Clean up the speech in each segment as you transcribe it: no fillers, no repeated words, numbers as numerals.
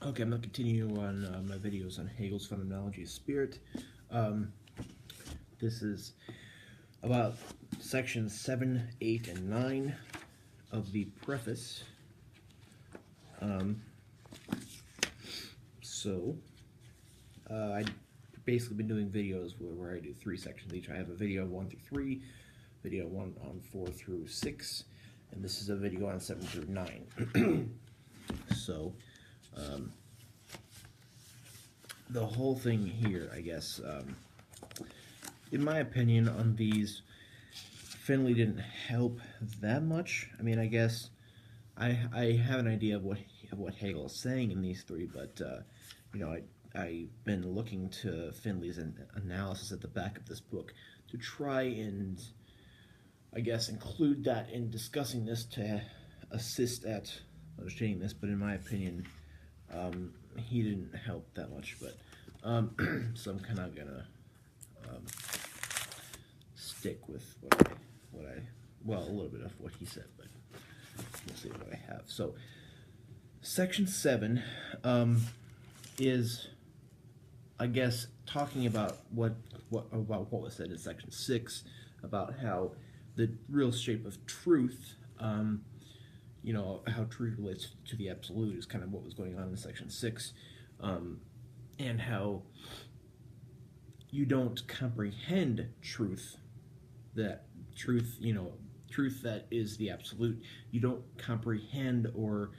Okay, I'm going to continue on my videos on Hegel's Phenomenology of Spirit. Um, this is about sections 7, 8, and 9 of the Preface. Um, so, I've basically been doing videos where I do 3 sections each. I have a video 1 through 3, video 1 on 4 through 6, and this is a video on 7 through 9. So, the whole thing here, I guess, in my opinion, on these, Finley didn't help that much. I mean, I guess I have an idea of what Hegel is saying in these 3, but you know, I've been looking to Finley's analysis at the back of this book to try and, I guess, include that in discussing this to assist at understanding this. But in my opinion, he didn't help that much. But so I'm kind of gonna stick with well, a little bit of what he said, but we'll see what I have. So, section 7 is, I guess, talking about what was said in section 6 about how the real shape of truth, you know, how truth relates to the absolute is kind of what was going on in section 6, and how you don't comprehend truth, that truth, you know, truth that is the absolute. You don't comprehend or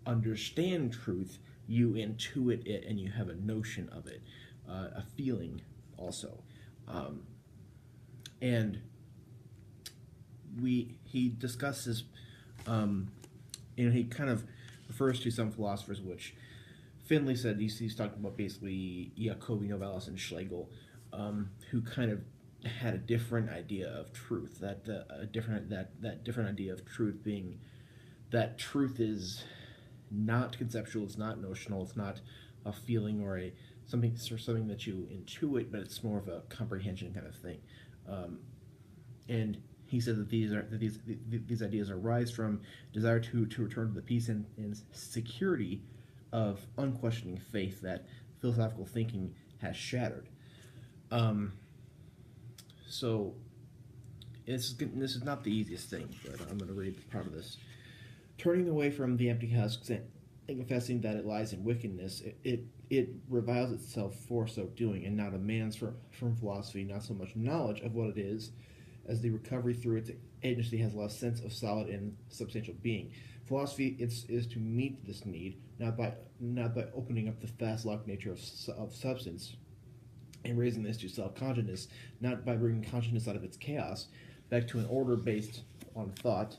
understand truth. You intuit it and you have a notion of it, a feeling also. And he discusses, and he kind of refers to some philosophers, which Finley said he's talking about basically Jacobi, Novalis, and Schlegel, who kind of had a different idea of truth. That different idea of truth being that truth is not conceptual, it's not notional, it's not a feeling or something that you intuit, but it's more of a comprehension kind of thing. And he said that these ideas arise from desire to return to the peace and security of unquestioning faith that philosophical thinking has shattered. So this is not the easiest thing, but I'm going to read part of this. Turning away from the empty husk and confessing that it lies in wickedness, it reviles itself for so doing, and now demands from philosophy not so much knowledge of what it is, as the recovery through its agency has lost sense of solid and substantial being. Philosophy is to meet this need, not by opening up the fast-locked nature of substance, and raising this to self-consciousness, not by bringing consciousness out of its chaos, back to an order based on thought,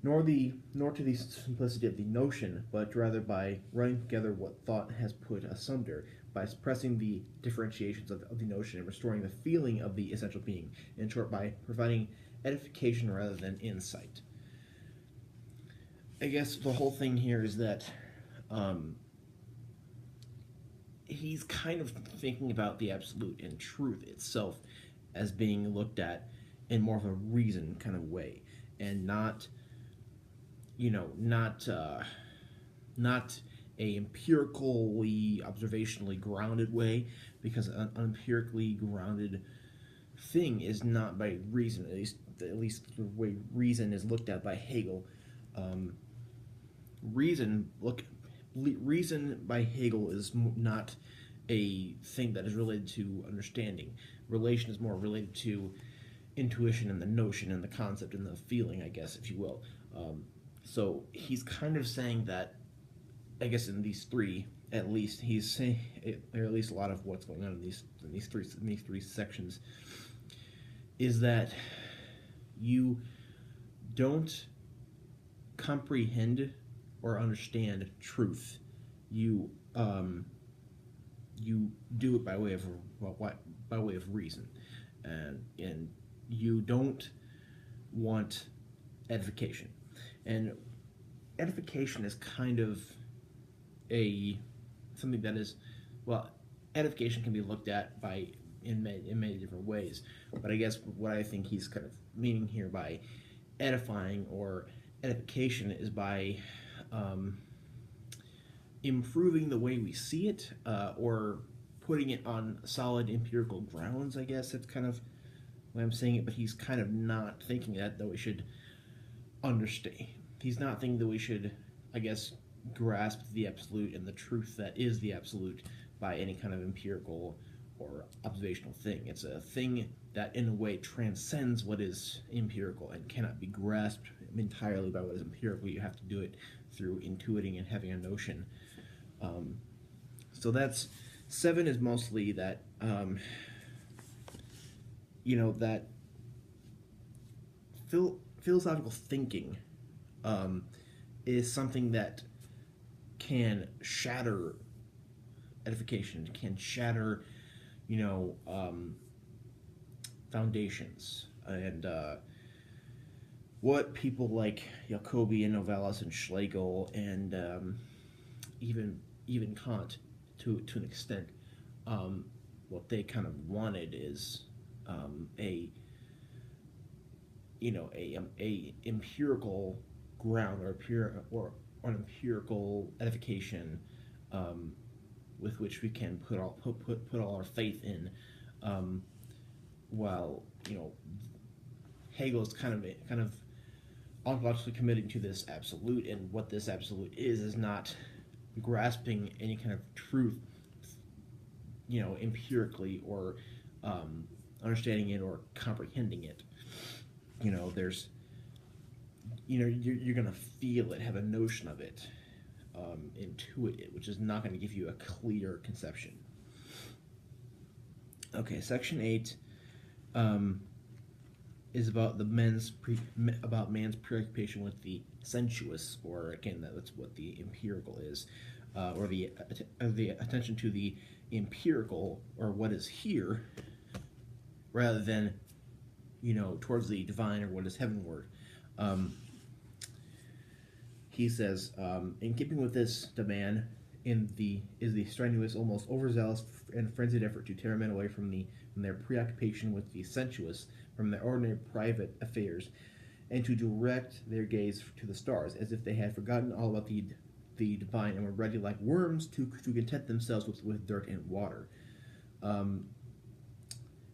nor to the simplicity of the notion, but rather by running together what thought has put asunder, by suppressing the differentiations of the notion and restoring the feeling of the essential being, in short, by providing edification rather than insight. I guess the whole thing here is that he's kind of thinking about the absolute and truth itself as being looked at in more of a reason kind of way, and not, you know, not a empirically, observationally grounded way, because an empirically grounded thing is not by reason, at least the way reason is looked at by Hegel. Reason by Hegel is not a thing that is related to understanding. Relation is more related to intuition and the notion and the concept and the feeling, I guess, if you will. So he's kind of saying that, I guess, in these 3, at least, he's saying, or at least a lot of what's going on in these three sections, is that you don't comprehend or understand truth. You do it by way of reason, and you don't want edification. And edification is kind of something that is, well, edification can be looked at in many different ways. But I guess what I think he's kind of meaning here by edifying or edification is by improving the way we see it, or putting it on solid empirical grounds, I guess that's kind of the way I'm saying it, but he's kind of not thinking that we should understand. He's not thinking that we should, I guess, grasp the absolute and the truth that is the absolute by any kind of empirical or observational thing. It's a thing that in a way transcends what is empirical and cannot be grasped entirely by what is empirical. You have to do it through intuiting and having a notion. So that's 7 is mostly that that philosophical thinking is something that can shatter edification, can shatter foundations, and what people like Jacobi and Novalis and Schlegel and even Kant to an extent, what they kind of wanted is a empirical ground or an empirical edification with which we can put all our faith in, while Hegel's kind of ontologically committing to this absolute, and what this absolute is not grasping any kind of truth, empirically, or understanding it or comprehending it. There's, you're gonna feel it, have a notion of it, intuit it, which is not going to give you a clear conception. Okay, section 8 is about man's preoccupation with the sensuous, or again, that's what the empirical is, or the attention to the empirical, or what is here, rather than towards the divine or what is heavenward. He says, in keeping with this demand is the strenuous, almost overzealous and frenzied effort to tear men away from their preoccupation with the sensuous, from their ordinary private affairs, and to direct their gaze to the stars, as if they had forgotten all about the divine and were ready like worms to content themselves with dirt and water.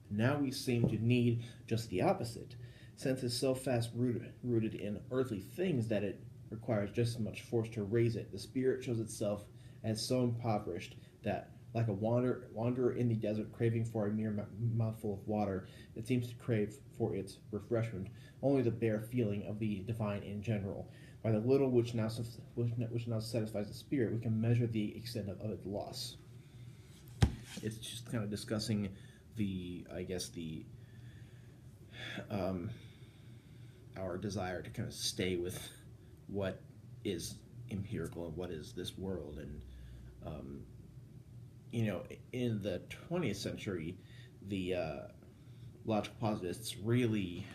Now we seem to need just the opposite. Sense is so fast rooted in earthly things that it requires just as much force to raise it. The spirit shows itself as so impoverished that, like a wanderer in the desert craving for a mere mouthful of water, it seems to crave for its refreshment only the bare feeling of the divine in general. By the little which now satisfies the spirit, we can measure the extent of its loss. It's just kind of discussing our desire to kind of stay with what is empirical and what is this world. And in the 20th century, the logical positivists really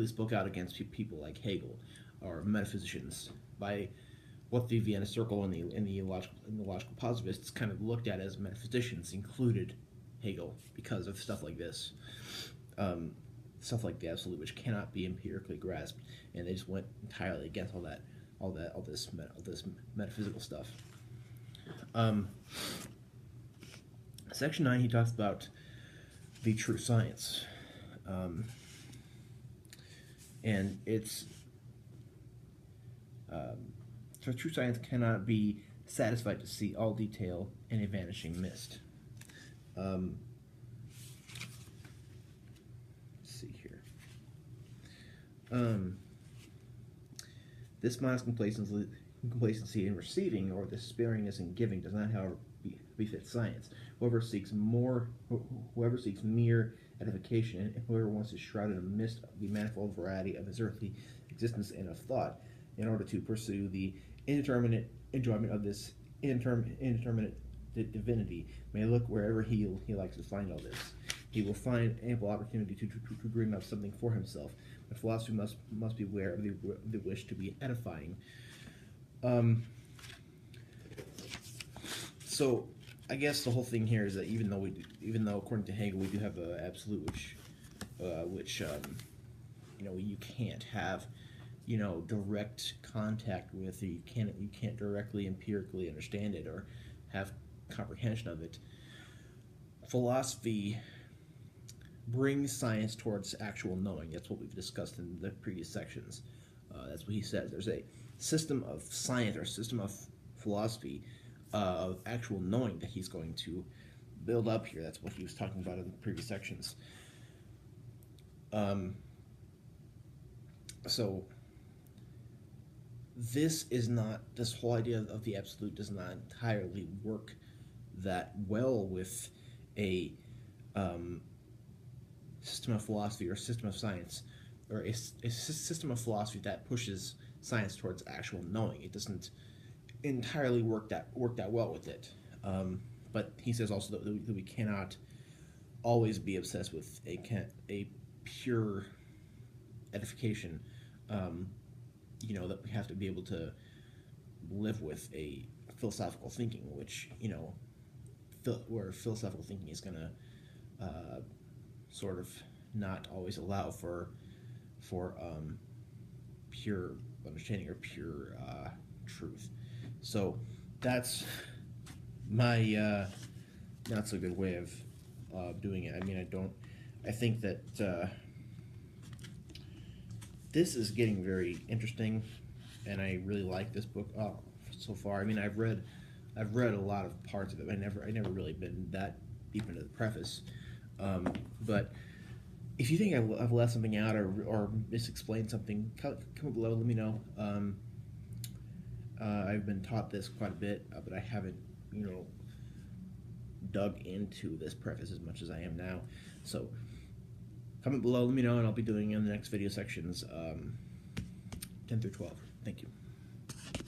spoke out against people like Hegel, or metaphysicians, by what the Vienna Circle and the logical positivists kind of looked at as metaphysicians included Hegel, because of stuff like this, stuff like the absolute, which cannot be empirically grasped, and they just went entirely against all this metaphysical stuff. Section 9, he talks about the true science, and it's so true science cannot be satisfied to see all detail in a vanishing mist. Let's see here. This modest complacency in receiving, or this sparingness in giving, does not, however, befit science. Whoever seeks mere edification, and whoever wants to shroud in a mist of the manifold variety of his earthly existence and of thought, in order to pursue the indeterminate enjoyment of this indeterminate divinity, may look wherever he likes to find all this. He will find ample opportunity to bring up something for himself, but philosophy must beware of the wish to be edifying. So I guess the whole thing here is that even though according to Hegel we do have an absolute which you can't have direct contact with, you can't directly empirically understand it or have comprehension of it. Philosophy brings science towards actual knowing. That's what we've discussed in the previous sections. That's what he said. There's a system of science or system of philosophy of actual knowing that he's going to build up here. That's what he was talking about in the previous sections. So this whole idea of the absolute does not entirely work that well with a system of philosophy or system of science, or a system of philosophy that pushes science towards actual knowing. It doesn't entirely work that well with it. But he says also that we cannot always be obsessed with a pure edification. That we have to be able to live with a philosophical thinking, which where philosophical thinking is going to sort of not always allow for pure understanding or pure truth. So that's my not so good way of doing it. I mean, I think that this is getting very interesting, and I really like this book so far. I mean, I've read a lot of parts of it. I never really been that deep into the preface. But if you think I've left something out or misexplained something, comment below. Let me know. I've been taught this quite a bit, but I haven't, dug into this preface as much as I am now. So comment below, let me know, and I'll be doing in the next video sections 10 through 12. Thank you.